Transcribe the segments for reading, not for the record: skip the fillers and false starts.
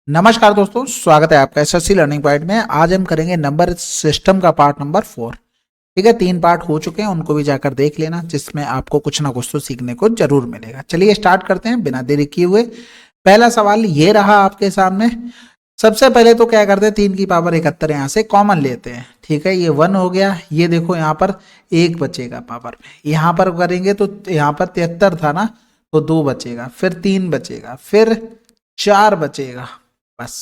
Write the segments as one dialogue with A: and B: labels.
A: नमस्कार दोस्तों, स्वागत है आपका एसएससी लर्निंग पॉइंट में। आज हम करेंगे नंबर सिस्टम का पार्ट नंबर 4। ठीक है, 3 पार्ट हो चुके हैं, उनको भी जाकर देख लेना, जिसमें आपको कुछ ना कुछ तो सीखने को जरूर मिलेगा। चलिए स्टार्ट करते हैं बिना देरी किए हुए। पहला सवाल ये रहा आपके सामने। सबसे पहले तो क्या करते हैं, 3 की पावर 71 यहाँ से कॉमन लेते हैं। ठीक है, ये 1 हो गया। ये देखो यहाँ पर 1 बचेगा पावर में, यहाँ पर करेंगे तो यहाँ पर 73 था ना, तो 2 बचेगा, फिर 3 बचेगा, फिर 4 बचेगा, बस।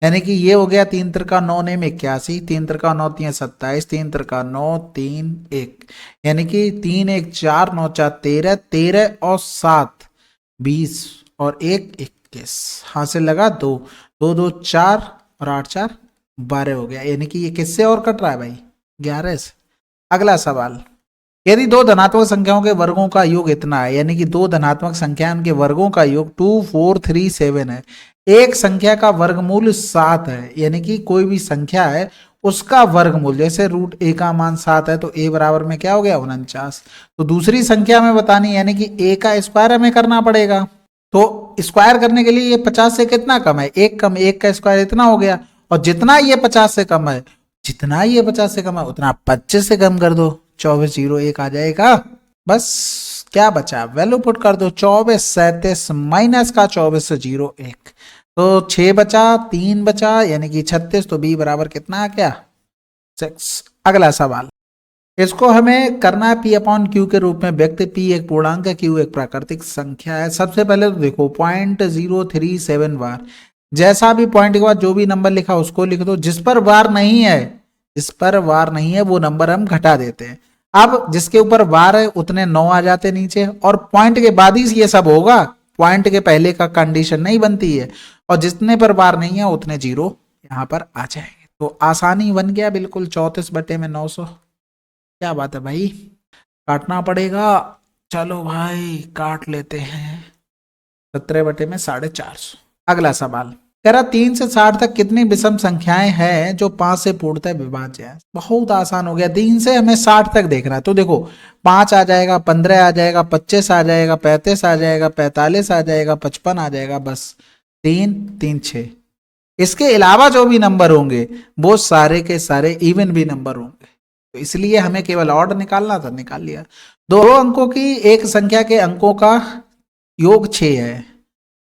A: यानी कि ये हो गया 3 त्रिका 9 नेम 81, 3 त्रिका 9 3 27, 3 त्रिका 9 3 1, यानी कि 3 1 4 9 4 13, 13 और 7 20 और 1 21। हासिल लगा 2 2 2 4 और 8 4 12 हो गया। यानी कि ये किससे और कट रहा है भाई? 11 से। अगला सवाल, यदि दो धनात्मक संख्याओं के वर्गों का योग इतना है, यानी कि दो धनात्मक संख्याओं के वर्गों का योग 2 4 3 7 है, एक संख्या का वर्गमूल 7 है, यानी कि कोई भी संख्या है उसका वर्गमूल, जैसे रूट ए का मान 7 है तो ए बराबर में क्या हो गया? 49। तो दूसरी संख्या में बतानी, यानी कि ए का स्क्वायर हमें करना पड़ेगा। तो स्क्वायर करने के लिए ये 50 से कितना कम है? 1 कम, 1 का स्क्वायर इतना हो गया, और जितना ये 50 से कम है, जितना ये 50 से कम है उतना 25 से कम कर दो, 24 0 1 आ जाएगा। बस क्या बचा? वैल्यू पुट कर दो, 24 37 माइनस का 24 से 0 1, तो 6 बचा, 3 बचा, यानी कि 36। तो बी बराबर कितना आ गया? 6। अगला सवाल, इसको हमें करना है पी अपॉन क्यू के रूप में व्यक्त। पी एक पूर्णांक है, क्यू एक प्राकृतिक संख्या है। सबसे पहले तो देखो 0.037 बार, जैसा भी पॉइंट के बाद जो भी नंबर लिखा उसको लिख दो। जिस पर वार नहीं है, जिस पर वार नहीं है वो नंबर हम घटा देते हैं। अब जिसके ऊपर वार है उतने 9 आ जाते नीचे, और पॉइंट के बाद ही ये सब होगा, पॉइंट के पहले का कंडीशन नहीं बनती है। और जितने पर वार नहीं है उतने 0 यहाँ पर आ जाएंगे। तो आसानी बन गया बिल्कुल, 34/900। क्या बात है भाई, काटना पड़ेगा। चलो भाई काट लेते हैं, 17/450। अगला सवाल कह रहा 3 से 60 तक कितनी विषम संख्याएं हैं जो 5 से पूर्णतः विभाज्य है? बहुत आसान हो गया, 3 से हमें 60 तक देखना है। तो देखो 5 आ जाएगा, 15 आ जाएगा, 25 आ जाएगा, 35 आ जाएगा, 45 आ जाएगा, 55 आ जाएगा, बस 3 3 6। इसके अलावा जो भी नंबर होंगे वो सारे के सारे इवन भी नंबर होंगे, तो इसलिए हमें केवल ऑड निकालना था, निकाल लिया। दो अंकों की एक संख्या के अंकों का योग 6 है।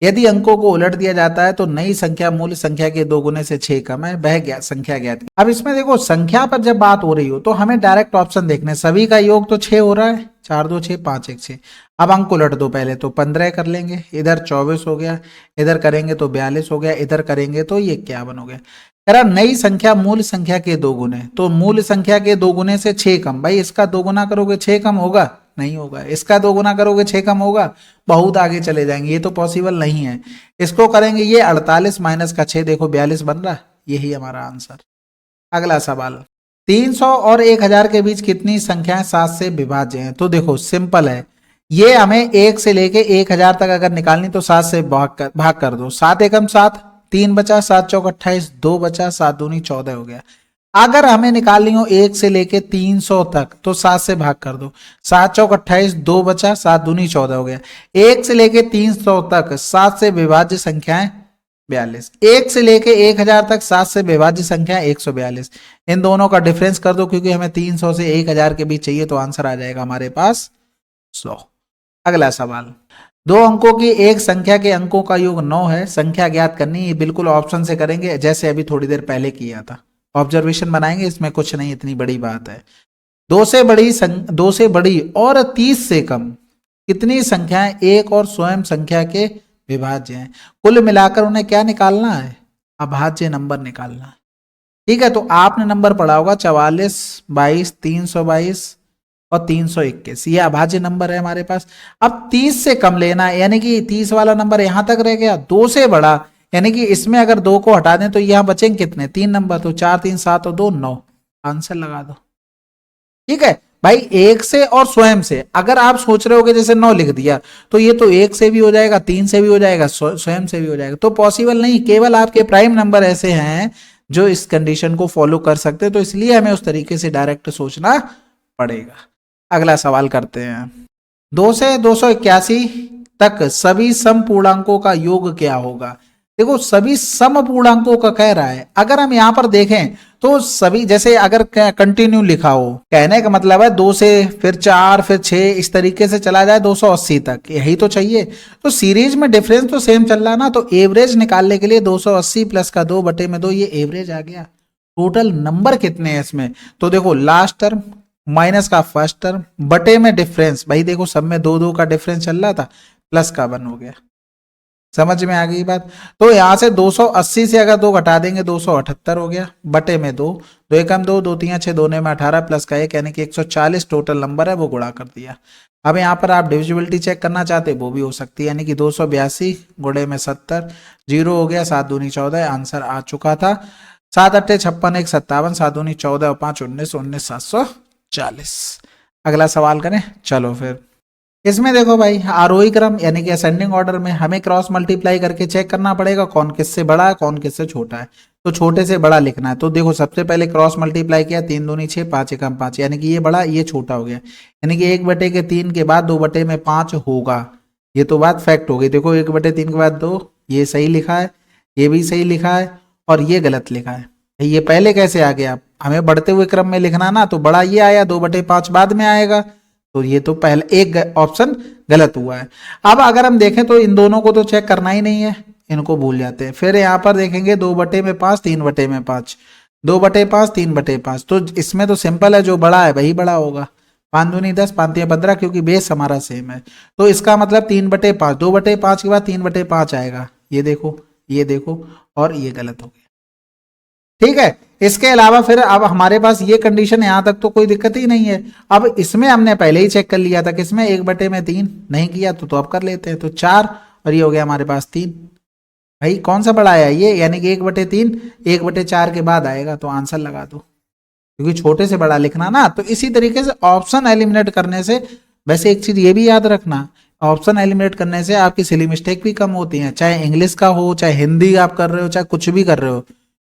A: यदि अंकों को उलट दिया जाता है तो नई संख्या मूल संख्या के 2 गुने से 6 कम है, वह संख्या ज्ञात। अब इसमें देखो संख्या पर जब बात हो रही हो तो हमें डायरेक्ट ऑप्शन देखने, सभी का योग तो 6 हो रहा है, 4 2 6 5 1 6। अब अंक उलट दो, पहले तो 15 कर लेंगे, इधर 24 हो गया, इधर करेंगे तो 42 हो गया, इधर करेंगे तो ये 51 हो गया। कह रहा नई संख्या मूल संख्या के 2 गुने, तो मूल संख्या के 2 गुने से 6 कम। भाई इसका 2 गुना करोगे 6 कम होगा? नहीं होगा। इसका 2 गुना करोगे 6 कम होगा? बहुत आगे चले जाएंगे, ये तो पॉसिबल नहीं है। इसको करेंगे, ये 48 माइनस का 6 देखो 42 बन रहा, यही हमारा आंसर। अगला सवाल, 300 और 1000 के बीच कितनी संख्याएं 7 से विभाज्य हैं? तो देखो सिंपल है, ये हमें 1 से लेके 1000 तक अगर निकालनी तो 7 से भाग कर दो। 7 एकम 7, 3 बचा, 7 चौक 28, 2 बचा, 7 दूनी 14 हो गया। अगर हमें निकालनी हो 1 से लेके 300 तक तो 7 से भाग कर दो, 7 चौक 28, 2 बचा, 7 दूनी 14 हो गया। 1 से लेके 300 तक 7 से विभाज्य संख्याएं 42, 1 से लेके 1000 तक 7 से विभाज्य संख्या 142। इन दोनों का डिफरेंस कर दो, क्योंकि हमें 300 से 1000 के बीच चाहिए, तो आंसर आ जाएगा हमारे पास 100। अगला सवाल, दो अंकों की एक संख्या के अंकों का योग 9 है, संख्या ज्ञात करनी। ये बिल्कुल ऑप्शन से करेंगे, जैसे अभी थोड़ी देर पहले किया था। ऑब्जर्वेशन बनाएंगे, इसमें कुछ नहीं, इतनी बड़ी बात है। 2 से बड़ी और 30 से कम कितनी संख्याएं एक और स्वयं संख्या के विभाज्य हैं? कुल मिलाकर उन्हें क्या निकालना है? अभाज्य नंबर निकालना है। ठीक है, तो आपने नंबर पढ़ा होगा 44 22 322 और 321, ये अभाज्य नंबर है हमारे पास। अब 30 से कम लेना है, यानी कि 30 वाला नंबर यहां तक रह गया। 2 से बड़ा, यानी कि इसमें अगर 2 को हटा दें तो यहां बचेंगे कितने? 3 नंबर, तो 4 3 7 और 2 9, आंसर लगा दो। ठीक है भाई, 1 से और स्वयं से अगर आप सोच रहे हो कि जैसे 9 लिख दिया तो ये तो 1 से भी हो जाएगा, 3 से भी हो जाएगा, स्वयं से भी हो जाएगा, तो पॉसिबल नहीं। केवल आपके प्राइम नंबर ऐसे हैं जो इस कंडीशन को फॉलो कर सकते हैं, तो इसलिए हमें उस तरीके से डायरेक्ट सोचना पड़ेगा। अगला सवाल करते हैं, 2 से 281 तक सभी सम पूर्णांकों का योग क्या होगा? देखो सभी समपूर्णांकों का कह रहा है। अगर हम यहां पर देखें तो सभी, जैसे अगर कंटिन्यू लिखा हो, कहने का मतलब है 2 से फिर 4 फिर 6 इस तरीके से चला जाए 280 तक, यही तो चाहिए। तो सीरीज में डिफरेंस तो सेम चल रहा है ना, तो एवरेज निकालने के लिए 280 प्लस का 2/2 ये एवरेज आ गया। टोटल नंबर कितने हैं इसमें, तो देखो लास्ट टर्म माइनस का फर्स्ट टर्म बटे में डिफरेंस, भाई देखो सब में 2 2 का डिफरेंस चल रहा था, प्लस का 1 हो गया। समझ में आ गई बात। तो यहां से 280 से अगर 2 घटा देंगे 278 हो गया, बटे में 2, 2 एकम 2, 2 3 6, 2 में 18 प्लस का 1 यानी कि 140 टोटल नंबर है, वो गुणा कर दिया। अब यहाँ पर आप डिविजिबिलिटी चेक करना चाहते वो भी हो सकती है, यानी कि 282 गुणे में 70, 0 हो गया, 7 दूनी 14 आंसर आ चुका था। 7 अट्ठे 56, 1 57, 7 दूनी 14 और 5 19, 19 740। अगला सवाल करें, चलो फिर। इसमें देखो भाई आरोही क्रम यानी कि असेंडिंग ऑर्डर में हमें क्रॉस मल्टीप्लाई करके चेक करना पड़ेगा कौन किससे बड़ा है कौन किससे छोटा है। तो छोटे से बड़ा लिखना है, तो देखो सबसे पहले क्रॉस मल्टीप्लाई किया, 3 दूनी 6, 5 एकम 5, यानी कि ये बड़ा ये छोटा हो गया, यानी कि 1/3 के बाद 2/5 होगा। ये तो बात फैक्ट हो गई। देखो 1/3 के बाद 2, ये सही लिखा है, ये भी सही लिखा है और ये गलत लिखा है। ये पहले कैसे आ गया, हमें बढ़ते हुए क्रम में लिखना ना, तो बड़ा ये आया, 2/5 बाद में आएगा, तो ये तो पहले एक ऑप्शन गलत हुआ है। अब अगर हम देखें तो इन दोनों को तो चेक करना ही नहीं है, इनको भूल जाते हैं। फिर यहाँ पर देखेंगे 2/5, 3/5, 2/5, 3/5, तो इसमें तो सिंपल है, जो बड़ा है वही बड़ा होगा। 5 दूनी 10, 5 तिया 15, क्योंकि बेस हमारा सेम है। तो इसका मतलब 3/5, 2/5 के बाद 3/5 आएगा, ये देखो ये देखो, और ये गलत हो गया। ठीक है, इसके अलावा फिर अब हमारे पास ये कंडीशन यहां तक तो कोई दिक्कत ही नहीं है। अब इसमें हमने पहले ही चेक कर लिया था, किसमें 1/3 नहीं किया तो अब कर लेते हैं, तो 4 और ये हो गया हमारे पास 3। भाई कौन सा बड़ा आया ये, यानी कि 1/3 1/4 के बाद आएगा, तो आंसर लगा दो, क्योंकि छोटे से बड़ा लिखना ना। तो इसी तरीके से ऑप्शन एलिमिनेट करने से, वैसे एक चीज ये भी याद रखना, ऑप्शन एलिमिनेट करने से आपकी सिली मिस्टेक भी कम होती है, चाहे इंग्लिश का हो, चाहे हिंदी आप कर रहे हो, चाहे कुछ भी कर रहे हो,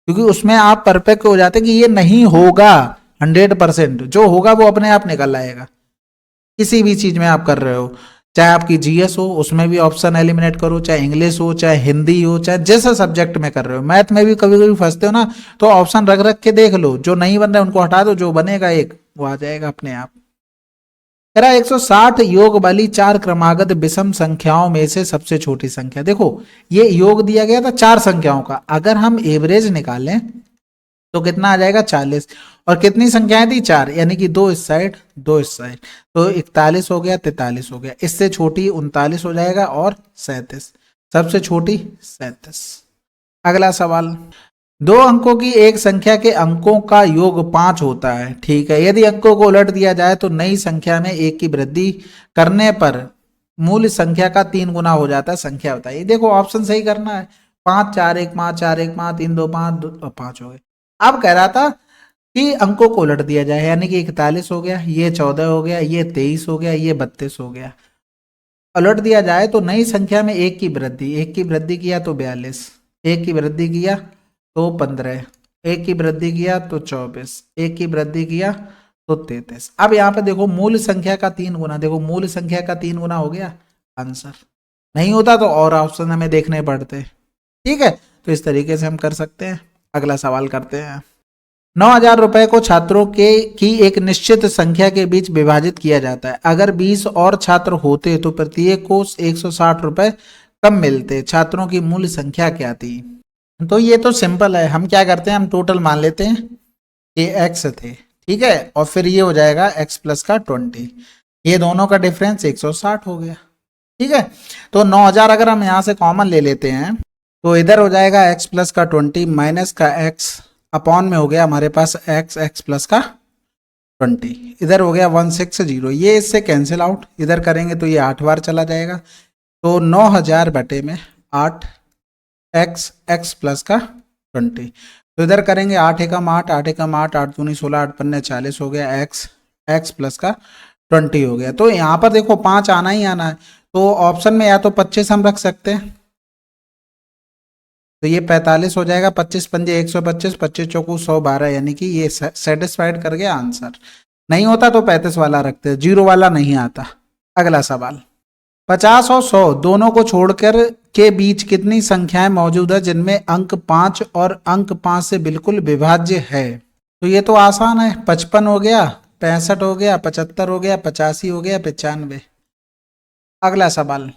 A: क्योंकि उसमें आप परफेक्ट हो जाते कि ये नहीं होगा। 100% जो होगा वो अपने आप निकल आएगा। किसी भी चीज में आप कर रहे हो, चाहे आपकी जीएस हो उसमें भी ऑप्शन एलिमिनेट करो, चाहे इंग्लिश हो, चाहे हिंदी हो, चाहे जैसा सब्जेक्ट में कर रहे हो। मैथ में भी कभी कभी फंसते हो ना, तो ऑप्शन रख रख के देख लो, जो नहीं बन रहा है उनको हटा दो, जो बनेगा एक वो आ जाएगा अपने आप। 160 योग वाली 4 क्रमागत विषम संख्याओं में से सबसे छोटी संख्या। देखो ये योग दिया गया था 4 संख्याओं का, अगर हम एवरेज निकालें तो कितना आ जाएगा 40, और कितनी संख्याएं थी 4, यानी कि 2 इस साइड 2 इस साइड, तो 41 हो गया, 43 हो गया, इससे छोटी 39 हो जाएगा और 37, सबसे छोटी 37। अगला सवाल, 2 अंकों की एक संख्या के अंकों का योग 5 होता है, ठीक है। यदि अंकों को उलट दिया जाए तो नई संख्या में 1 की वृद्धि करने पर मूल संख्या का 3 गुना हो जाता है, संख्या बताइए। देखो ऑप्शन सही करना है, 5 4 1 5 4 1 5 3 2 5 2 5 हो गए। अब कह रहा था कि अंकों को उलट दिया जाए, यानी कि 41 हो गया, ये 14 हो गया, ये 23 हो गया, ये 32 हो गया। उलट दिया जाए तो नई संख्या में 1 की वृद्धि, 1 की वृद्धि किया तो 42, 1 की वृद्धि किया तो 15, 1 की वृद्धि किया तो 24, 1 की वृद्धि किया तो 33। अब यहाँ पे देखो मूल संख्या का 3 गुना, देखो मूल संख्या का 3 गुना हो गया आंसर। नहीं होता तो और ऑप्शन हमें देखने पड़ते। ठीक है, तो इस तरीके से हम कर सकते हैं। अगला सवाल करते हैं। 9,000 रुपए को छात्रों के की एक निश्चित संख्या के बीच विभाजित किया जाता है। अगर 20 और छात्र होते तो प्रत्येक को 160 रुपए कम मिलते, छात्रों की मूल संख्या क्या थी। तो ये तो सिंपल है, हम क्या करते हैं, हम टोटल मान लेते हैं कि x थे, ठीक है, और फिर ये हो जाएगा x प्लस का 20, ये दोनों का डिफरेंस 160 हो गया। ठीक है, तो 9,000 अगर हम यहाँ से कॉमन ले लेते हैं तो इधर हो जाएगा x प्लस का 20 माइनस का x अपॉन में हो गया हमारे पास x प्लस का 20, इधर हो गया 160, ये इससे कैंसिल आउट, इधर करेंगे तो ये 8 बार चला जाएगा, तो 9,000 बटे में 8 x प्लस का 20, तो इधर करेंगे 8 एकम 8 8 एकम 8 8 दूनी 16 8 पन्ने 40 हो गया, x प्लस का 20 हो गया। तो यहाँ पर देखो 5 आना ही आना है, तो ऑप्शन में या तो 25 हम रख सकते हैं, तो ये 45 हो जाएगा, 25 पंजे 125, 25 चौकू 112, यानी कि ये सेटिस्फाइड कर गया आंसर। नहीं होता तो 35 वाला रखते हैं, 0 वाला नहीं आता। अगला सवाल, 50 और 100 दोनों को छोड़कर के बीच कितनी संख्याएं मौजूद है जिनमें अंक 5 और अंक 5 से बिल्कुल विभाज्य है? तो ये तो आसान है, 55 हो गया, 65 हो गया, 75 हो गया, 85 हो गया, 95। अगला सवाल,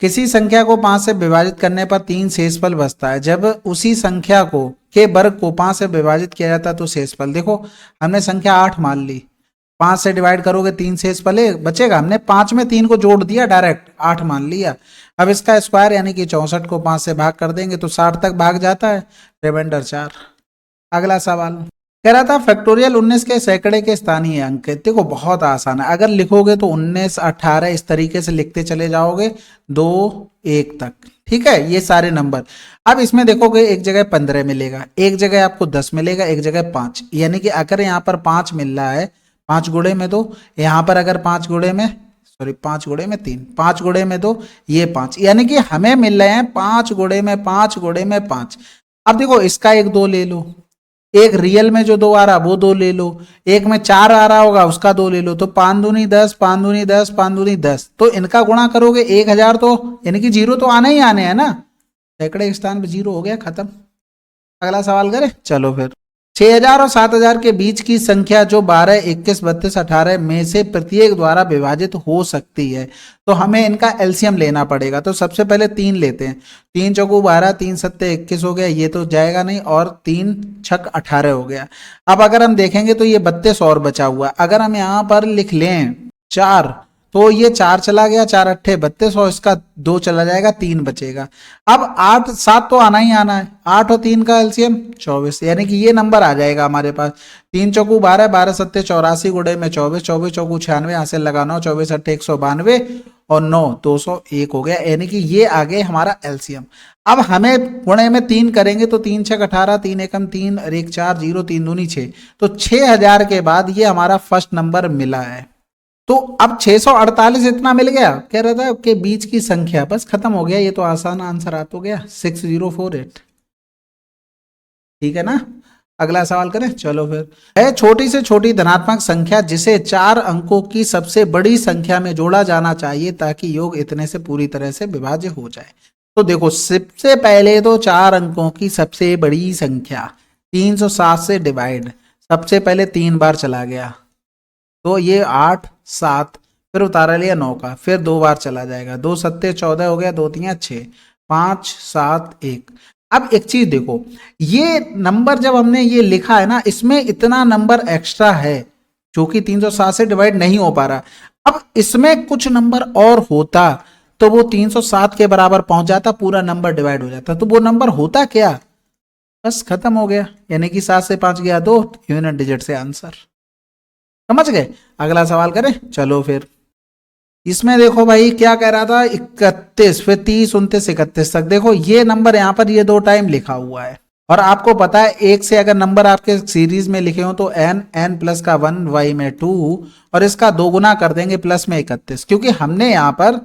A: किसी संख्या को 5 से विभाजित करने पर 3 शेषफल बचता है, जब उसी संख्या को के वर्ग को 5 से विभाजित किया जाता है तो शेषफल। देखो हमने संख्या 8 मान ली, 5 से डिवाइड करोगे 3 शेषफल बचेगा, हमने 5 में 3 को जोड़ दिया, डायरेक्ट 8 मान लिया। अब इसका स्क्वायर यानी कि 64 को 5 से भाग कर देंगे तो 60 तक भाग जाता है, रिमाइंडर 4। अगला सवाल कह रहा था फैक्टोरियल 19 के सैकड़े के स्थानीय अंक। देखो बहुत आसान है, अगर लिखोगे तो 19, 18 इस तरीके से लिखते चले जाओगे 2, 1 तक, ठीक है, ये सारे नंबर। अब इसमें देखोगे एक जगह 15 मिलेगा, एक जगह आपको 10 मिलेगा, एक जगह 5, यानी कि अगर यहाँ पर 5 मिल रहा है, 5 गुणे में 2, यहाँ पर अगर 5 गुणे में 3, 5 गुणे में 2, ये 5, यानी कि हमें मिल रहे हैं 5 गुणे में 5 गुणे में 5। अब देखो इसका एक 2 ले लो, एक रियल में जो 2 आ रहा वो 2 ले लो, एक में 4 आ रहा होगा उसका 2 ले लो, तो 5 दूनी 10, 5 दूनी 10, 5 दूनी 10, तो इनका गुणा करोगे 1000, तो यानी कि 0 तो आने ही आने हैं ना, सैकड़े के स्थान पे 0 हो गया, खत्म। अगला सवाल करें, चलो फिर। 6000 और 7000 के बीच की संख्या जो 12, 21, 32, 18 में से प्रत्येक द्वारा विभाजित हो सकती है, तो हमें इनका एलसीएम लेना पड़ेगा। तो सबसे पहले 3 लेते हैं, 3 चौकू 12, 3 सत्ते 21 हो गया, ये तो जाएगा नहीं, और 3 छक 18 हो गया। अब अगर हम देखेंगे तो ये 32 और बचा हुआ, अगर हम यहाँ पर लिख लें 4, तो ये 4 चला गया, 4 अट्ठे 32, और इसका 2 चला जाएगा, 3 बचेगा। अब 8, 7 तो आना ही आना है, 8 और 3 का एलसीएम 24, यानी कि ये नंबर आ जाएगा हमारे पास। 3 चौकू 12, 12 सत्ते 84 गुणे में 24, 24 चौकू 96, यहाँ से लगाना, 24 अट्ठे 192 और 9 201 हो गया, यानी कि ये आ गए हमारा एलसीएम। अब हमें गुणे में 3 करेंगे तो 3 छक 18, 3 एकम 3 और 1 4, 0 3 दूनी 6, तो 6000 के बाद ये हमारा फर्स्ट नंबर मिला है। तो अब 648 इतना मिल गया, कह रहा था कि बीच की संख्या, बस खत्म हो गया, ये तो आसान आंसर आ तो गया, 6048, ठीक है ना। अगला सवाल करें, चलो फिर। है छोटी से छोटी धनात्मक संख्या जिसे 4 अंकों की सबसे बड़ी संख्या में जोड़ा जाना चाहिए ताकि योग इतने से पूरी तरह से विभाज्य हो जाए। तो देखो सबसे पहले तो 4 अंकों की सबसे बड़ी संख्या 307 से डिवाइड, सबसे पहले 3 बार चला गया, तो ये 8 7, फिर उतारा लिया 9 का, फिर 2 बार चला जाएगा, 2 सत्ते 14 हो गया, 2 तियां 6, 5 7 1। अब एक चीज देखो, ये नंबर जब हमने ये लिखा है ना, इसमें इतना नंबर एक्स्ट्रा है जो कि 307 से डिवाइड नहीं हो पा रहा। अब इसमें कुछ नंबर और होता तो वो 307 के बराबर पहुंच जाता, पूरा नंबर डिवाइड हो जाता, तो वो नंबर होता क्या, बस खत्म हो गया, यानी कि 7 से 5 गया 2, यूनिट डिजिट से आंसर, समझ गए। अगला सवाल करें, चलो फिर। इसमें देखो भाई क्या कह रहा था, 31, फिर 30, 29, 31 तक। देखो ये नंबर यहाँ पर ये 2 टाइम लिखा हुआ है, और आपको पता है एक से अगर नंबर आपके सीरीज में लिखे हो तो n प्लस का 1 y में 2, और इसका 2 गुना कर देंगे प्लस में 31, क्योंकि हमने यहाँ पर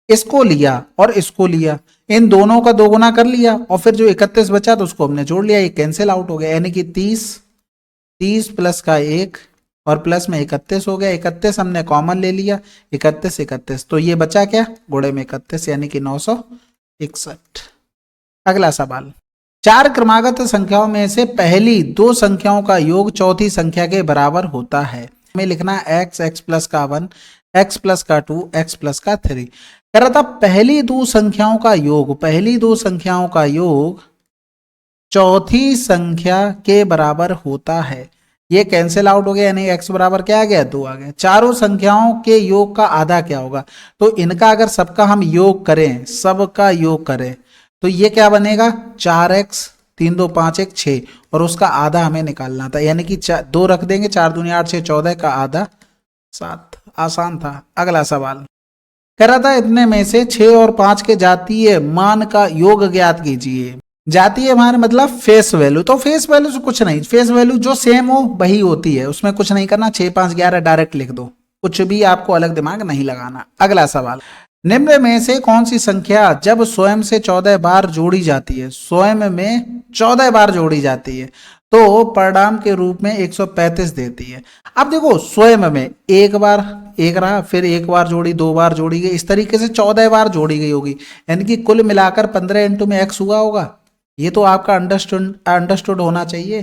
A: इसको लिया और इसको लिया, इन दोनों का 2 गुना कर लिया, और फिर जो 31 बचा तो उसको हमने जोड़ लिया, ये कैंसिल आउट हो गया, यानी कि 30 प्लस का 1 और प्लस में 31 हो गया, 31 हमने कॉमन ले लिया, 31, तो ये बचा क्या, गुणे में 31, यानी कि 961। अगला सवाल, 4 क्रमागत संख्याओं में से पहली 2 संख्याओं का योग चौथी संख्या के बराबर होता है। हमें लिखना है x प्लस का 1, x प्लस का 2, x प्लस का 3। कह रहा था पहली 2 संख्याओं का योग, पहली 2 संख्याओं का योग चौथी संख्या के बराबर होता है। ये कैंसिल आउट हो गया, यानी x बराबर क्या आ गया, 2 आ गया। चारों संख्याओं के योग का आधा क्या होगा, तो इनका अगर सबका हम योग करें, सबका योग करें, तो ये क्या बनेगा, 4x, 3 2 5 1 6, और उसका आधा हमें निकालना था, यानी कि 2 रख देंगे, 4 दूनी 8 6 14 का आधा 7। आसान था। अगला सवाल कह रहा था इतने में से 6 और 5 के जातीय मान का योग ज्ञात कीजिए। जातीय मान मतलब फेस वैल्यू, तो फेस वैल्यू से कुछ नहीं, फेस वैल्यू जो सेम हो वही होती है, उसमें कुछ नहीं करना, 6 5 11 डायरेक्ट लिख दो, कुछ भी आपको अलग दिमाग नहीं लगाना। अगला सवाल, निम्न में से कौन सी संख्या जब स्वयं से 14 बार जोड़ी जाती है, स्वयं में 14 बार जोड़ी जाती है, तो परिणाम के रूप में 135 देती है। अब देखो स्वयं में एक बार एक रहा, फिर एक बार जोड़ी, दो बार जोड़ी गई, इस तरीके से 14 बार जोड़ी गई होगी, यानी कि कुल मिलाकर 15 इंटू में x हुआ होगा। ये तो आपका अंडरस्टूड होना चाहिए,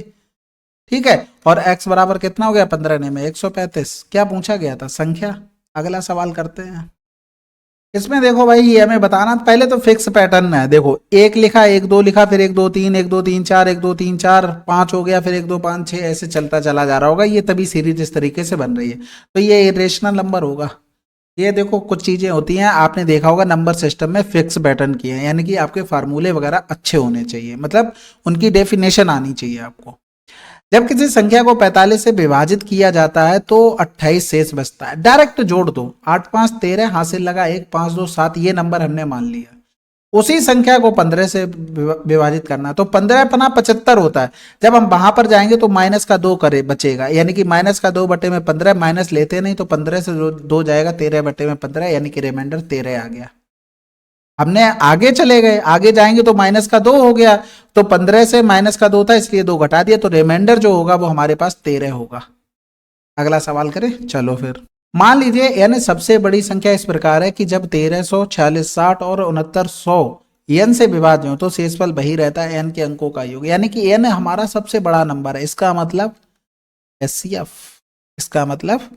A: ठीक है। और x बराबर कितना हो गया, 15 में 135। क्या पूछा गया था, संख्या। अगला सवाल करते हैं। इसमें देखो भाई, ये हमें बताना, पहले तो फिक्स पैटर्न में है। देखो एक लिखा, एक दो लिखा, फिर एक दो तीन, एक दो तीन चार, एक दो तीन चार, पांच हो गया, फिर एक दो पांच छह, ऐसे चलता चला जा रहा होगा। ये तभी सीरीज इस तरीके से बन रही है, तो ये इरेशनल नंबर होगा। ये देखो कुछ चीजें होती हैं, आपने देखा होगा नंबर सिस्टम में फिक्स पैटर्न किए हैं, यानी कि आपके फार्मूले वगैरह अच्छे होने चाहिए, मतलब उनकी डेफिनेशन आनी चाहिए आपको। जब किसी संख्या को 45 से विभाजित किया जाता है तो 28 शेष बचता है। डायरेक्ट जोड़ दो, 8 5 13, हासिल लगा 1 5 2 7, ये नंबर हमने मान लिया। उसी संख्या को 15 से विभाजित करना, तो 15 पना 75 होता है। जब हम वहां पर जाएंगे तो माइनस का 2 करे बचेगा, यानी कि माइनस का 2 बटे में 15, माइनस लेते नहीं तो 15 से 2 जाएगा, 13 बटे में 15, यानी कि रिमाइंडर 13 आ गया। हमने आगे चले गए, आगे जाएंगे तो माइनस का 2 हो गया, तो 15 से माइनस का 2 था इसलिए 2 घटा दिया, तो रिमाइंडर जो होगा वो हमारे पास 13 होगा। अगला सवाल करें, चलो फिर। मान लीजिए यानी सबसे बड़ी संख्या इस प्रकार है कि जब 1300, 46, 60 और 6900 n से विभाज्य हो तो शेषफल वही रहता है n के अंकों का योग, यानी कि n हमारा सबसे बड़ा नंबर है। इसका मतलब एचसीएफ, इसका मतलब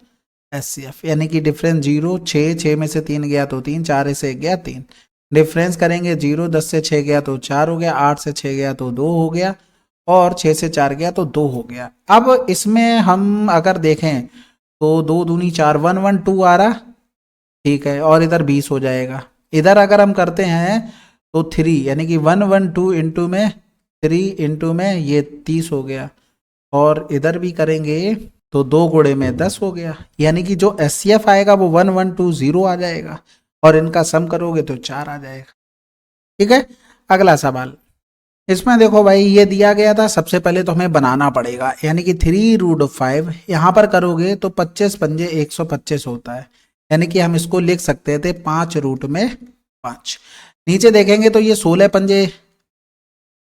A: एचसीएफ, यानी कि डिफरेंस 0, 6, 6 में से 3 गया तो 3, 4 से 1 गया 3, डिफरेंस करेंगे 0, 10 से 6 गया तो 4 हो गया, 8 से 6 गया तो 2 हो गया, और 6 से 4 गया तो 2 हो गया। अब इसमें हम अगर देखें तो 2 दूनी 4, 112 आ रहा, ठीक है, और इधर 20 हो जाएगा। इधर अगर हम करते हैं तो 3, यानी कि 112 इंटू में 3 इंटू में ये 30 हो गया, और इधर भी करेंगे तो 2 गुणे में 10 हो गया, यानी कि जो एचसीएफ आएगा वो 1120 आ जाएगा, और इनका सम करोगे तो 4 आ जाएगा, ठीक है। अगला सवाल, इसमें देखो भाई ये दिया गया था, सबसे पहले तो हमें बनाना पड़ेगा, यानी कि 3√5 यहाँ पर करोगे तो 25 पंजे 125 होता है, यानी कि हम इसको लिख सकते थे 5 रूट में 5। नीचे देखेंगे तो ये 16 पंजे,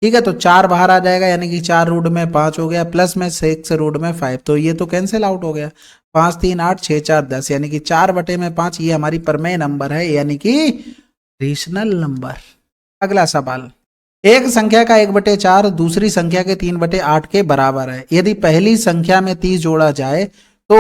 A: ठीक है, तो 4 बाहर आ जाएगा, यानी कि 4 रूट में 5 हो गया, प्लस में 6 रूट में 5, तो ये तो कैंसिल आउट हो गया। 5 3 8, 6 4 10, यानी कि 4 बटे में 5, ये हमारी प्रमेय नंबर है, यानी कि रेशनल नंबर। अगला सवाल, एक संख्या का 1/4 दूसरी संख्या के 3/8 के बराबर है। यदि पहली संख्या में 30 जोड़ा जाए तो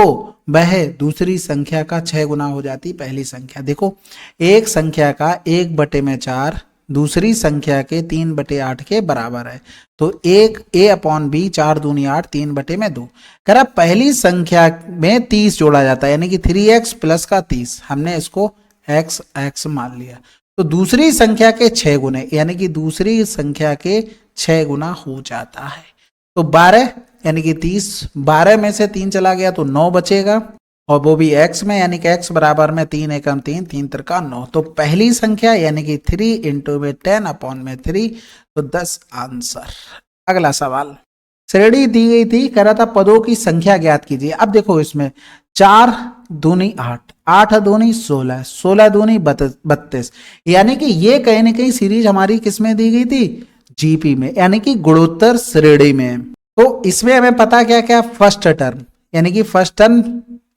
A: वह दूसरी संख्या का 6 गुना हो जाती पहली संख्या। देखो एक संख्या का 1/4 दूसरी संख्या के 3/8 के बराबर है, तो एक a/b 4 दूनी 8, 3/2। कह पहली संख्या में 30 जोड़ा जाता है, यानी कि 3x प्लस का 30, हमने इसको x मान लिया, तो दूसरी संख्या के 6 गुने, यानी कि दूसरी संख्या के 6 गुना हो जाता है। तो 12 यानी कि 30, 12 में से 3 चला गया तो 9 बचेगा, और वो भी x में, यानी कि x बराबर में 3 एकम 3, 3 त्रिका 9, तो पहली संख्या यानी कि 3 इंटू में 10/3, तो 10 आंसर। अगला सवाल, श्रेणी दी गई थी, कह रहा था पदों की संख्या ज्ञात कीजिए। अब देखो इसमें 4 दूनी 8, 8 दूनी 16, 16 दूनी 32, यानी कि ये कहीं ना कहीं सीरीज हमारी किसमें दी गई थी, जीपी में, यानी कि गुणोत्तर श्रेणी में। तो इसमें हमें पता क्या क्या, फर्स्ट टर्म, यानी कि फर्स्ट टर्म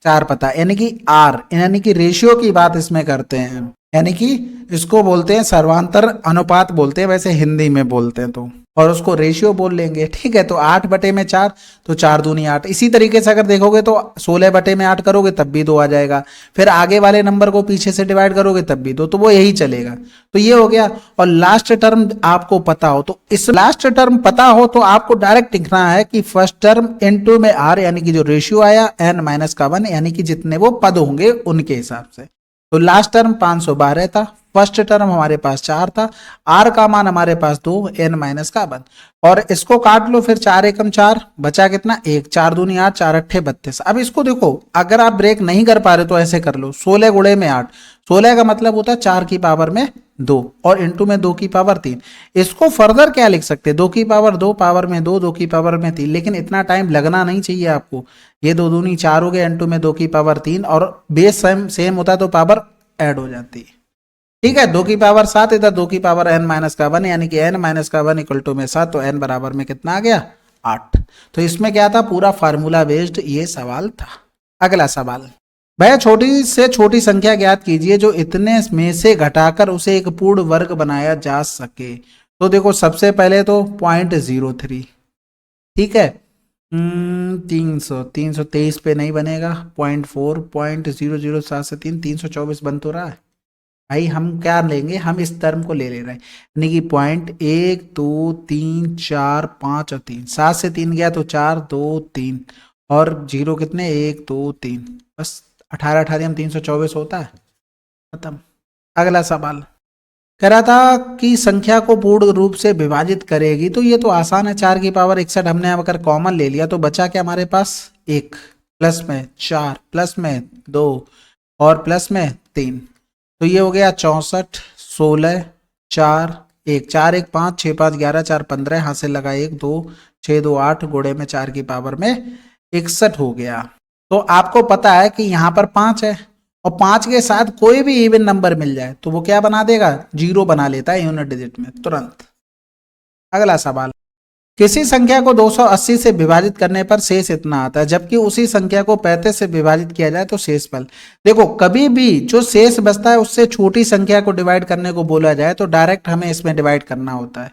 A: 4 पता, यानी कि आर, यानी कि रेशियो की बात इसमें करते हैं, यानी कि इसको बोलते हैं सर्वांतर अनुपात बोलते हैं, वैसे हिंदी में बोलते हैं तो, और उसको रेशियो बोल लेंगे, ठीक है। तो 8 बटे में 4, तो 4 दूनी 8। इसी तरीके से अगर देखोगे तो 16 बटे में 8 करोगे तब भी 2 आ जाएगा, फिर आगे वाले नंबर को पीछे से डिवाइड करोगे तब भी 2, तो वो यही चलेगा। तो ये हो गया, और लास्ट टर्म आपको पता हो, तो इस लास्ट टर्म पता हो तो आपको डायरेक्ट लिखना है कि फर्स्ट टर्म इनटू में आर, यानी कि जो रेशियो आया n-1, यानी कि जितने वो पद होंगे उनके हिसाब से। तो लास्ट टर्म 512 था, फर्स्ट टर्म हमारे पास 4 था, आर का मान हमारे पास 2, n-1, और इसको काट लो, फिर 4 एकम 4, बचा कितना 1, 4 दूनी 8, 4 अट्ठे 32। अब इसको देखो, अगर आप ब्रेक नहीं कर पा रहे तो ऐसे कर लो, 16 गुणे में 8, 16 का मतलब होता है 4 की पावर में 2, और इंटू में 2 की पावर 3। इसको फर्दर क्या लिख सकते हैं, 2 की पावर 2, पावर में 2, 2 की पावर में 3, लेकिन इतना टाइम लगना नहीं चाहिए आपको। ये 2 दूनी 4 हो गया, इंटू में 2 की पावर 3, और बेस सेम होता तो पावर ऐड हो जाती है, ठीक है। 2 की पावर 7, इधर 2 की पावर n-1, यानी कि n-1 इक्वल टू में 7, तो n बराबर में कितना आ गया 8। तो इसमें क्या था, पूरा फार्मूला बेस्ड ये सवाल था। अगला सवाल, वह छोटी से छोटी संख्या ज्ञात कीजिए जो इतने में से घटाकर उसे एक पूर्ण वर्ग बनाया जा सके। तो देखो सबसे पहले तो 0.03, ठीक है। 323 पे नहीं बनेगा, 0.4, 0.007 से 324 बन तो रहा है भाई। हम क्या लेंगे, हम इस टर्म को ले रहे हैं, यानी कि 0.1 2 3 4 5 और 3, 7 से 3 गया तो 4 2 3 और 0 कितने 1 2 3, बस 18 18 हम 324 होता है, खत्म। अगला सवाल कह रहा था कि संख्या को पूर्ण रूप से विभाजित करेगी, तो ये तो आसान है, 4 की पावर 61 हमने अगर कॉमन ले लिया तो बचा क्या हमारे पास 1, प्लस में 4, प्लस में 2 और प्लस में 3, तो ये हो गया 64 16 4 1, 4 1 5 6 5 11 4 15, यहाँ से लगा 1 2 6 2 8 गुणे में 4 की पावर में 61 हो गया। तो आपको पता है कि यहाँ पर 5 है और 5 के साथ कोई भी इवन नंबर मिल जाए तो वो क्या बना देगा, 0 बना लेता है यूनिट डिजिट में तुरंत। अगला सवाल, किसी संख्या को 280 से विभाजित करने पर शेष इतना आता है, जबकि उसी संख्या को 35 से विभाजित किया जाए तो शेष फल। देखो कभी भी जो शेष बचता है उससे छोटी संख्या को डिवाइड करने को बोला जाए तो डायरेक्ट हमें इसमें डिवाइड करना होता है।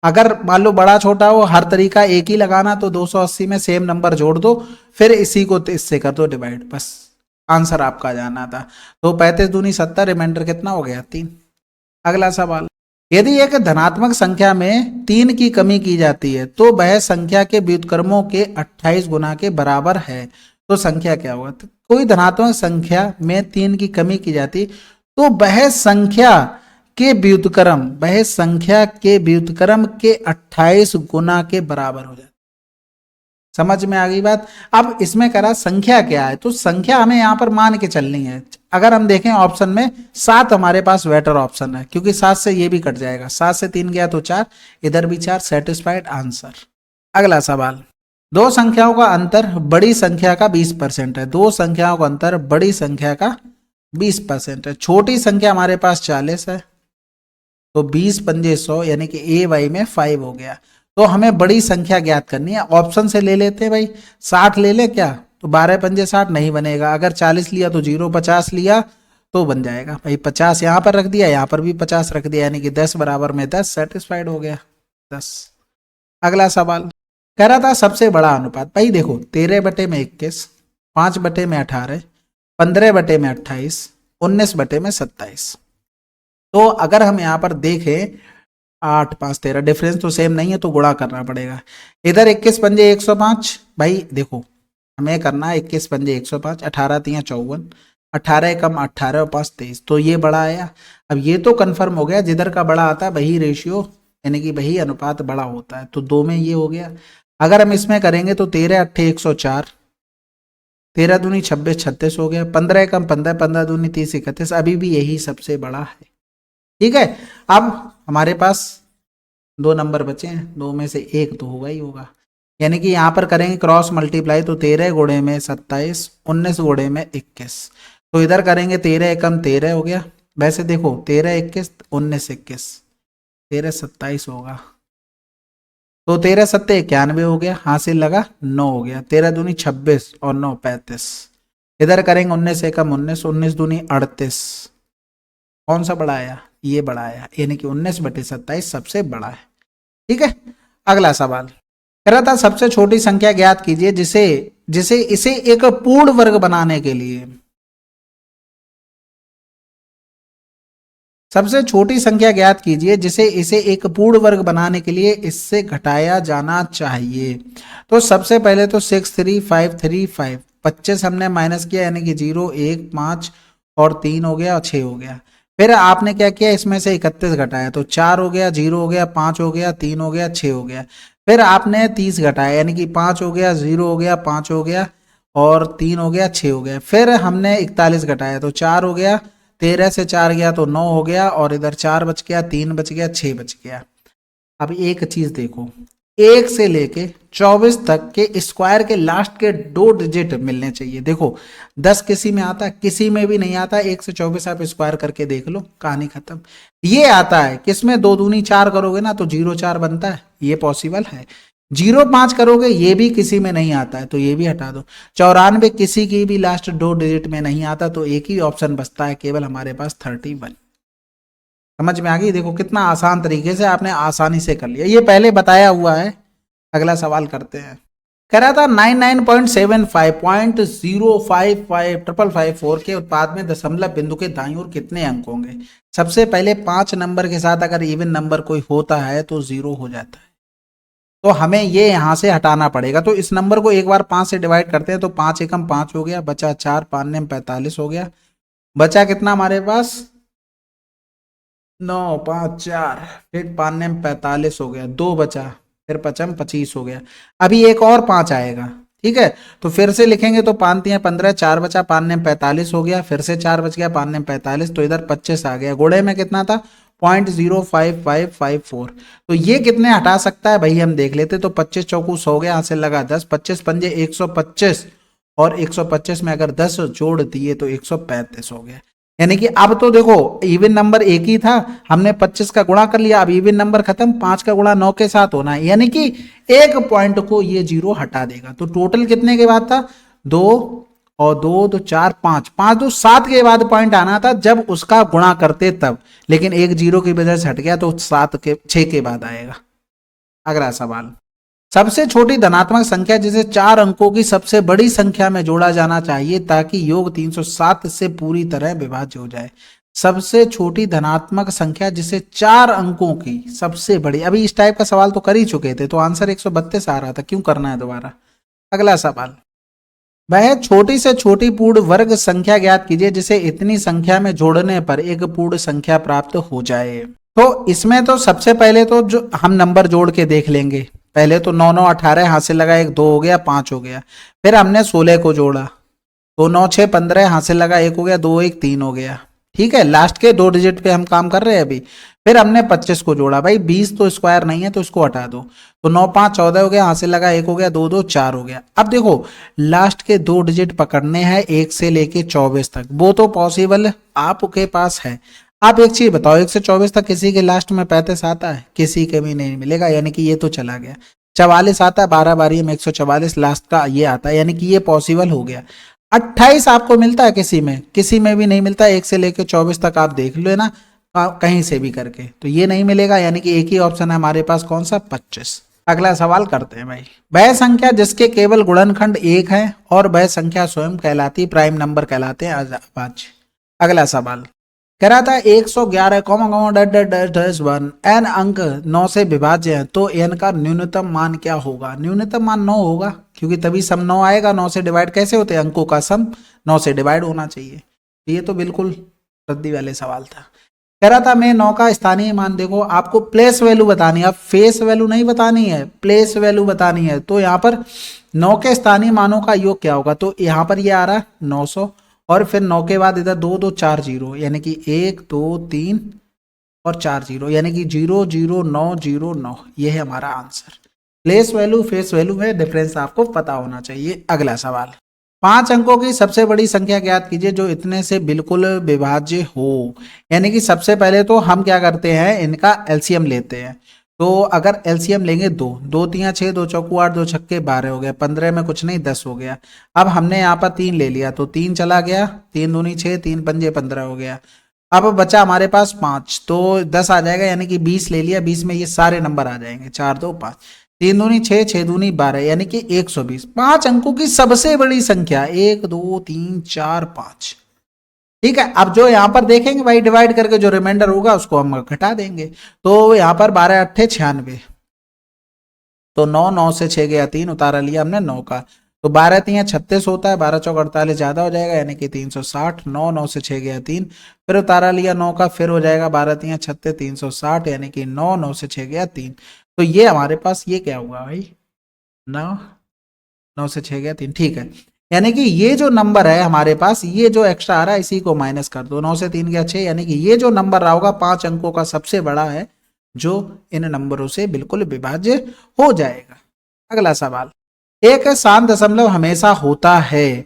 A: अगर मान लो बड़ा छोटा हो, हर तरीका एक ही लगाना, तो 280 में सेम नंबर जोड़ दो, फिर इसी को इससे कर दो डिवाइड, बस आंसर आपका जाना था। तो 35 दूनी 70, रिमाइंडर कितना हो गया 3। अगला सवाल, यदि एक धनात्मक संख्या में 3 की कमी की जाती है तो वह संख्या के व्युत्क्रमों के 28 गुना के बराबर है, तो संख्या क्या होगा। तो कोई धनात्मक संख्या में 3 की कमी की जाती तो वह संख्या के व्युत्क्रम के 28 गुना के बराबर हो जाता। समझ में आ गई बात। अब इसमें करा संख्या क्या है, तो संख्या हमें यहां पर मान के चलनी है। अगर हम देखें ऑप्शन में 7 हमारे पास वेटर ऑप्शन है, क्योंकि 7 से ये भी कट जाएगा, 7 से 3 गया तो 4, इधर भी 4, सेटिस्फाइड आंसर। अगला सवाल, दो संख्याओं का अंतर बड़ी संख्या का 20% है, दो संख्याओं का अंतर बड़ी संख्या का 20% है। छोटी संख्या हमारे पास 40 है, तो 20 पंजे 100, यानी कि ए वाई में 5 हो गया। तो हमें बड़ी संख्या ज्ञात करनी है, ऑप्शन से ले लेते हैं भाई। 60 ले ले क्या, तो 12 पंजे 60 नहीं बनेगा। अगर 40 लिया तो 0, 50 लिया तो बन जाएगा भाई। 50 यहाँ पर रख दिया, यहाँ पर भी 50 रख दिया, यानी कि 10 बराबर में 10, सेटिस्फाइड हो गया 10। अगला सवाल कह रहा था सबसे बड़ा अनुपात। भाई देखो 13 बटे में 21, 5 बटे में 18, 15 बटे में 28, 19 बटे में 27। तो अगर हम यहाँ पर देखें 8 5 13, डिफरेंस तो सेम नहीं है तो गुणा करना पड़ेगा। इधर 21 पंजे 105, भाई देखो हमें करना है 21 पंजे 105, 18 3 54, 18 कम 18 और 5 23, तो ये बड़ा आया। अब ये तो कंफर्म हो गया, जिधर का बड़ा आता है वही रेशियो, यानी कि वही अनुपात बड़ा होता है, तो 2 में ये हो गया। अगर हम इसमें करेंगे तो 13 8 104, 13 दूनी 26 36 हो गया, 15 कम 15, 15 दूनी 30 31, अभी भी यही सबसे बड़ा है। ठीक है, अब हमारे पास 2 नंबर बचे हैं, 2 में से एक तो होगा ही होगा, यानी कि यहाँ पर करेंगे क्रॉस मल्टीप्लाई, तो 13 गुणे में 27, 19 गुणे में 21, तो इधर करेंगे 13 एकम 13 हो गया। वैसे देखो 13 21 19 21, 13 27 होगा, तो 13 सत्ते 91 हो गया, हासिल लगा 9 हो गया, 13 दूनी 26 और 9 35। इधर करेंगे 19 एकम 19, 19 दूनी 38, कौन सा बड़ा आया, ये बड़ा आया, यानी कि 19 बटे 27 सबसे बड़ा है। ठीक है, अगला सवाल कह रहा था सबसे छोटी संख्या ज्ञात कीजिए जिसे इसे एक पूर्ण वर्ग बनाने के लिए, सबसे छोटी संख्या ज्ञात कीजिए जिसे इसे एक पूर्ण वर्ग बनाने के लिए इससे घटाया जाना चाहिए। तो सबसे पहले तो 6 3 5 3 5, 25 हमने माइनस किया, यानी कि 0 1 5 और 3 हो गया और 6 हो गया। फिर आपने क्या किया, इसमें से 31 घटाया, तो 4 हो गया, 0 हो गया, 5 हो गया, 3 हो गया, 6 हो गया। फिर आपने 30 घटाया, यानी कि 5 हो गया, 0 हो गया, 5 हो गया और 3 हो गया, 6 हो गया। फिर हमने 41 घटाया, तो 4 हो गया, 13 से 4 गया तो 9 हो गया और इधर 4 बच गया, 3 बच गया, 6 बच गया। अब एक चीज देखो, 1 से लेके 24 तक के स्क्वायर के लास्ट के 2 डिजिट मिलने चाहिए। देखो 10 किसी में आता है, किसी में भी नहीं आता। 1 से 24 आप स्क्वायर करके देख लो, कहानी खत्म। ये आता है किसमें, 2 दूनी 4 करोगे ना तो 0 4 बनता है, ये पॉसिबल है। 05 करोगे ये भी किसी में नहीं आता है तो ये भी हटा दो। 94 किसी की भी लास्ट 2 डिजिट में नहीं आता तो एक ही ऑप्शन बचता है केवल हमारे पास 31। समझ में आ गई? देखो कितना आसान तरीके से आपने आसानी से कर लिया, ये पहले बताया हुआ है। अगला सवाल करते हैं। कह रहा था 99.75.0555554 के उत्पाद में दशमलव बिंदु के दाईं ओर कितने अंक होंगे। सबसे पहले 5 नंबर के साथ अगर इवन नंबर कोई होता है तो 0 हो जाता है, तो हमें ये यहां से हटाना पड़ेगा। तो इस नंबर को एक बार 5 से डिवाइड करते हैं तो 5 एकम 5 हो गया, बचा 4, 5 नेम 45 हो गया। बचा कितना हमारे पास 9, 5, 4, फिर 5 नेम 45 हो गया, 2 बचा, फिर 5 25 हो गया। अभी एक और 5 आएगा, ठीक है, तो फिर से लिखेंगे तो 5 3 15, 4 बचा, 5 नेम 45 हो गया, फिर से 4 बच गया, 5 नेम 45, तो इधर 25 आ गया। गुणे में कितना था 0.05554। तो ये कितने हटा सकता है भाई हम देख लेते। तो 25 चौकू 100 हो गया, यहाँ से लगा 10, 25 पंजे 125 और 125 में अगर 10 जोड़ दिए तो 135 हो गया। यानी कि अब तो देखो इवन नंबर एक ही था, हमने 25 का गुणा कर लिया, अब इवन नंबर खत्म, 5 का गुणा 9 के साथ होना है, यानी कि एक पॉइंट को ये 0 हटा देगा। तो टोटल कितने के बाद था 2 और 2 तो 4, 5, 5 तो 7 के बाद पॉइंट आना था जब उसका गुणा करते तब, लेकिन एक 0 की वजह से हट गया तो 6 के बाद आएगा। अगला सवाल। सबसे छोटी धनात्मक संख्या जिसे 4 अंकों की सबसे बड़ी संख्या में जोड़ा जाना चाहिए ताकि योग 307 से पूरी तरह विभाज्य हो जाए। सबसे छोटी धनात्मक संख्या जिसे 4 अंकों की सबसे बड़ी, अभी इस टाइप का सवाल तो कर ही चुके थे तो आंसर 132 आ रहा था, क्यों करना है दोबारा। अगला सवाल। वह छोटी से छोटी पूर्ण वर्ग संख्या ज्ञात कीजिए जिसे इतनी संख्या में जोड़ने पर एक पूर्ण संख्या प्राप्त हो जाए। तो इसमें तो सबसे पहले तो जो हम नंबर जोड़ के देख लेंगे, पहले तो 9 9 18 हासिल लगा, 1 2 हो गया, 5 हो गया, फिर हमने 16 को जोड़ा तो 9 6 15 हासिल लगा, 1 हो गया, 2 1 3 हो गया, ठीक है, लास्ट के 2 डिजिट पे हम काम कर रहे हैं अभी। फिर हमने 25 को जोड़ा, भाई 20 तो स्क्वायर नहीं है तो इसको हटा दो, तो 9 5 14 हो गया, हासिल लगा, 1 हो गया, 2 2 4 हो गया। अब देखो लास्ट के 2 डिजिट पकड़ने हैं 1 से लेके 24 तक, वो तो पॉसिबल आपके पास है। आप एक चीज बताओ, 1 से 24 तक किसी के लास्ट में 35 आता है? किसी के भी नहीं मिलेगा, यानी कि ये तो चला गया। 44 आता है, 12 बारी में 144 लास्ट का ये आता है, यानी कि ये पॉसिबल हो गया। 28 आपको मिलता है किसी में भी नहीं मिलता, 1 से लेकर 24 तक आप देख लो ना कहीं से भी करके, तो ये नहीं मिलेगा, यानी कि एक ही ऑप्शन है हमारे पास, कौन सा 25। अगला सवाल करते हैं भाई। वह संख्या जिसके केवल गुणनखंड 1 है और वह संख्या स्वयं कहलाती प्राइम नंबर कहलाते हैं अभाज्य। अगला सवाल कह रहा था 111 एन अंक 9 से विभाज्य है तो एन का न्यूनतम मान क्या होगा। न्यूनतम मान 9 होगा क्योंकि तभी सम 9 आएगा। 9 से डिवाइड कैसे होते हैं, अंकों का सम 9 से डिवाइड होना चाहिए। ये तो बिल्कुल रद्दी वाले सवाल था। कह रहा था मैं 9 का स्थानीय मान, देखो आपको प्लेस वैल्यू बतानी है, फेस वैल्यू नहीं बतानी है, प्लेस वैल्यू बतानी है। तो यहाँ पर 9 के स्थानीय मानों का योग क्या होगा, तो यहाँ पर ये आ रहा है 900 और फिर 9 के बाद इधर 2 2 4 0, यानी कि 1 2 3 और 4 0, यानी कि 0 0 9 0 9, ये है हमारा answer. Place value face value में डिफरेंस आपको पता होना चाहिए। अगला सवाल। 5 अंकों की सबसे बड़ी संख्या ज्ञात कीजिए जो इतने से बिल्कुल विभाज्य हो। यानी कि सबसे पहले तो हम क्या करते हैं, इनका एलसीएम लेते हैं। तो अगर एलसीएम लेंगे 2 2 3 6, 2 चौकू 8, 2 छक्के 12 हो गया, 15 में कुछ नहीं 10 हो गया। अब हमने यहाँ पर 3 ले लिया तो 3 चला गया, 3 दूनी 6, 3 पंजे 15 हो गया। अब बचा हमारे पास 5 तो 10 आ जाएगा, यानी कि 20 ले लिया, 20 में ये सारे नंबर आ जाएंगे, 4 2 5, 3 दूनी 6, 6 दूनी 12, यानी कि 120। 5 अंकों की सबसे बड़ी संख्या 1 2 3 4 5, ठीक है। अब जो यहाँ पर देखेंगे भाई डिवाइड करके जो रिमाइंडर होगा उसको हम घटा देंगे। तो यहाँ पर 12 8 96, तो 9 9 से 6 गया 3, उतारा लिया हमने 9 का, तो 12 3 36 होता है, 12 चौक 48 ज्यादा हो जाएगा, यानी कि 360। 9 9 से 6 गया 3, फिर उतारा लिया 9 का, फिर हो जाएगा 12 3 36 360, यानी कि 9 9 से 6 गया 3। तो ये हमारे पास ये क्या हुआ भाई, 9 9 से 6 गया 3, ठीक है। यानी कि ये जो नंबर है हमारे पास, ये जो एक्स्ट्रा आ रहा है इसी को माइनस कर दो, 9 से 3 गया 6, यानी कि ये जो नंबर रहा होगा 5 अंकों का सबसे बड़ा है जो इन नंबरों से बिल्कुल विभाज्य हो जाएगा। अगला सवाल। एक शांत दशमलव हमेशा होता है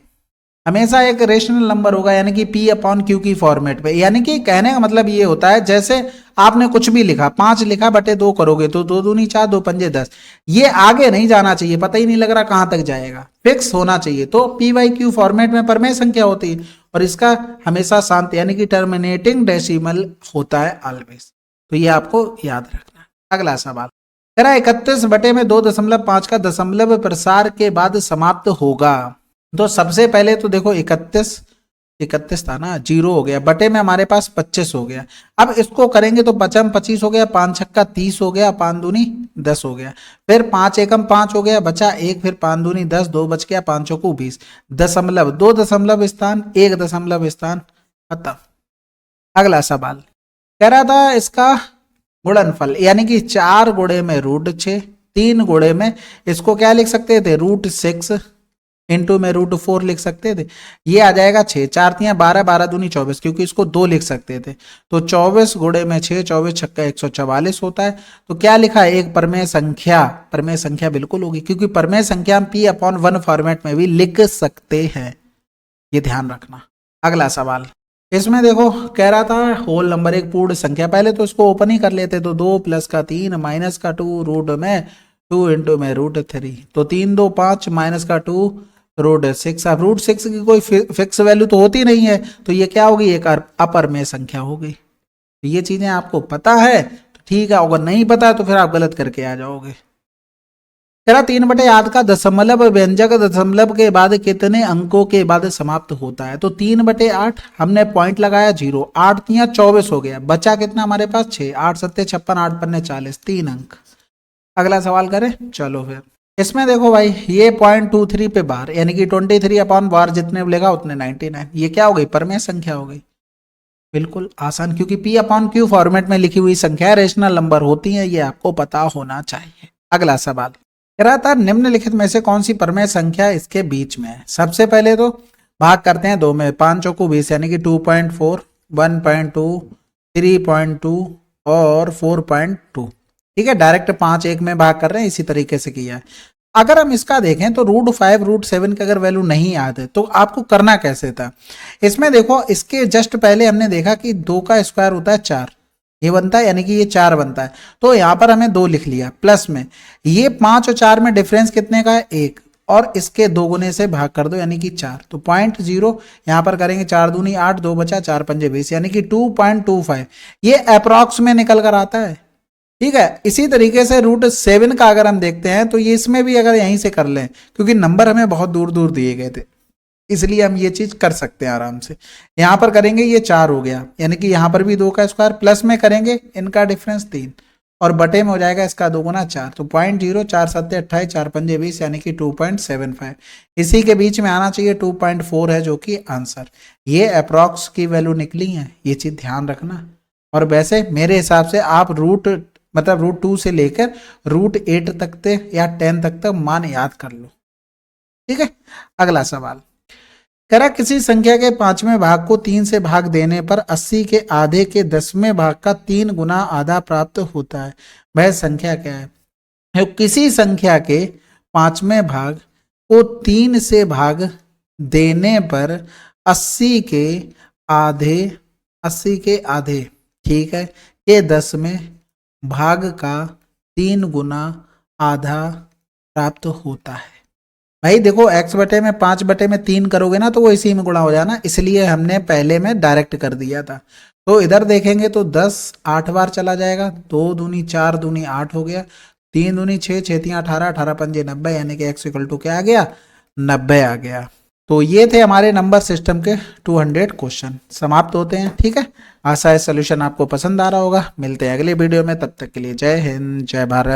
A: हमेशा एक रेशनल नंबर होगा, यानी कि P अपॉन Q की फॉर्मेट पे। यानी कि कहने का मतलब ये होता है, जैसे आपने कुछ भी लिखा, 5 लिखा बटे 2 करोगे तो 2 दूनी 4, 2 पंजे 10, ये आगे नहीं जाना चाहिए, पता ही नहीं लग रहा कहां तक जाएगा, फिक्स होना चाहिए। तो P/Q फॉर्मेट में परमेय संख्या होती है और इसका हमेशा शांत यानी कि टर्मिनेटिंग डेसिमल होता है ऑलवेज। तो ये आपको याद रखना। अगला सवाल कह रहा है 31 बटे में 2.5 का दशमलव प्रसार के बाद समाप्त होगा। तो सबसे पहले तो देखो 31 था ना, 0 हो गया, बटे में हमारे पास 25 हो गया। अब इसको करेंगे तो 25 हो गया, 5 छक्का 30 हो गया, 5 दूनी 10 हो गया, फिर 5 एकम 5 हो गया, बचा 1, फिर 5 दूनी 10, 2 बच गया, 5 चौको 20, दशमलव 2 दशमलव स्थान 1 दशमलव स्थान, खत्म। अगला सवाल कह रहा था इसका गुणनफल, यानी कि 4 गुणे में √6, 3 गुणे में इसको क्या लिख सकते थे, √6 इंटू में √4 लिख सकते थे, ये आ जाएगा 6, 4 तियां 12, 12 दूनी 24, क्योंकि इसको 2 लिख सकते थे। तो 24 गुणे में 6, 24 छक्का 144 होता है। तो क्या लिखा है, एक परमेय संख्या बिल्कुल होगी, क्योंकि परमेय संख्या हम P/1 फॉर्मेट में भी लिख सकते हैं, ये ध्यान रखना। अगला सवाल इसमें देखो कह रहा था होल नंबर एक पूर्ण संख्या, पहले तो इसको ओपन ही कर लेते, तो 2 प्लस का 3 माइनस का 2 रूट में 2 इंटू में √3, तो 3 2 5 माइनस का 2 √6। अब √6 की कोई फिक्स वैल्यू तो होती नहीं है, तो ये क्या होगी, एक अपरमेय संख्या हो गई। तो ये चीजें आपको पता है तो ठीक है, अगर नहीं पता है तो फिर आप गलत करके आ जाओगे। कह रहा 3/8 का दशमलव व्यंजक दशमलव के बाद कितने अंकों के बाद समाप्त होता है। तो 3/8 हमने पॉइंट लगाया 0, 8 तियां 24 हो गया, बचा कितना हमारे पास 6, 8 सत्ते 56, 8 पन्ने 40, 3 अंक। अगला सवाल करें, चलो फिर इसमें देखो भाई ये 0.23 पे बार, यानी कि 23 अपॉन बार जितने लेगा उतने 99, ये क्या हो गई, परमेय संख्या हो गई। बिल्कुल आसान, क्योंकि P/Q फॉर्मेट में लिखी हुई संख्या रेशनल नंबर होती है, ये आपको पता होना चाहिए। अगला सवाल कह रहा था निम्नलिखित में से कौन सी परमेय संख्या इसके बीच में है। सबसे पहले तो भाग करते हैं 2 में, 5 चौको 20, यानी कि 2.4, 1.2, 3.2 और 4.2। ठीक है, डायरेक्ट 5 1 में भाग कर रहे हैं, इसी तरीके से किया है। अगर हम इसका देखें तो √5 √7 की अगर वैल्यू नहीं याद है तो आपको करना कैसे था। इसमें देखो इसके जस्ट पहले हमने देखा कि 2 का स्क्वायर होता है 4, ये बनता है, यानी कि ये 4 बनता है, तो यहाँ पर हमें 2 लिख लिया, प्लस में ये 5 और 4 में डिफरेंस कितने का है, 1, और इसके 2 गुने से भाग कर दो, यानी कि 4, तो 0.0 यहाँ पर करेंगे, 4 दूनी 8, 2 बचा, 4 पंजे 20, यानी कि 2.25, ये अप्रॉक्स में निकल कर आता है। ठीक है, इसी तरीके से √7 का अगर हम देखते हैं तो ये इसमें भी अगर यहीं से कर लें, क्योंकि नंबर हमें बहुत दूर दूर दिए गए थे, इसलिए हम ये चीज कर सकते हैं आराम से। यहां पर करेंगे ये 4 हो गया, यानी कि यहां पर भी 2 का स्क्वायर, प्लस में करेंगे इनका डिफरेंस 3, और बटे में हो जाएगा इसका 2 गुना 4, तो 0.0, 4 सत्ते 28, 4 पंजे 20, यानी कि 2.75। इसी के बीच में आना चाहिए 2.4 है जो कि आंसर, ये अप्रॉक्स की वैल्यू निकली है, ये चीज ध्यान रखना। और वैसे मेरे हिसाब से आप √2 से लेकर √8 तक या 10 तक मान याद कर लो। ठीक है, अगला सवाल कह रहा किसी संख्या के 5वें भाग को 3 से भाग देने पर 80 के आधे के 10वें भाग का 3 गुना आधा प्राप्त होता है, वह संख्या क्या है। तो किसी संख्या के 5वें भाग को 3 से भाग देने पर 80 के आधे ठीक है के 10वें भाग का 3 गुना आधा प्राप्त होता है। भाई देखो x बटे में 5 बटे में 3 करोगे ना तो वो इसी में गुणा हो जाना, इसलिए हमने पहले में डायरेक्ट कर दिया था। तो इधर देखेंगे तो 10 8 बार चला जाएगा, 2 दूनी 4 दूनी 8 हो गया, 3 दूनी 6 6 3 18 18 पंजे 90, यानी कि x इक्वल टू क्या आ गया, 90 आ गया। तो ये थे हमारे नंबर सिस्टम के 200 क्वेश्चन, समाप्त होते हैं। ठीक है, आशा है सोल्यूशन आपको पसंद आ रहा होगा। मिलते हैं अगले वीडियो में, तब तक के लिए जय हिंद जय भारत।